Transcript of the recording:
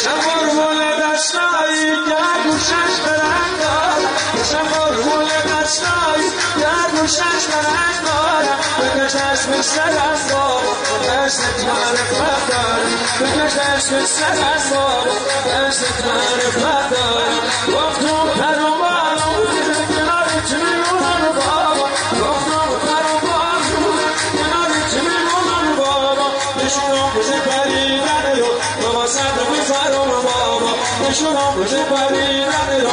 قربون دستایی که گوشش برنگ دارم بشم قربون دستایی که گوشش برنگ دارم بکش عشق سرم بابا دست معرفت دارم بکش عشق سرم بابا دست معرفت دارم گفتم پر و بالم کناری چه میمونم بابا گفتم پر و بالم کناری چه میمونم بابا نشونم بشه پریدن رو بابا صدق فرم بابا نشونم بشه پریدن رو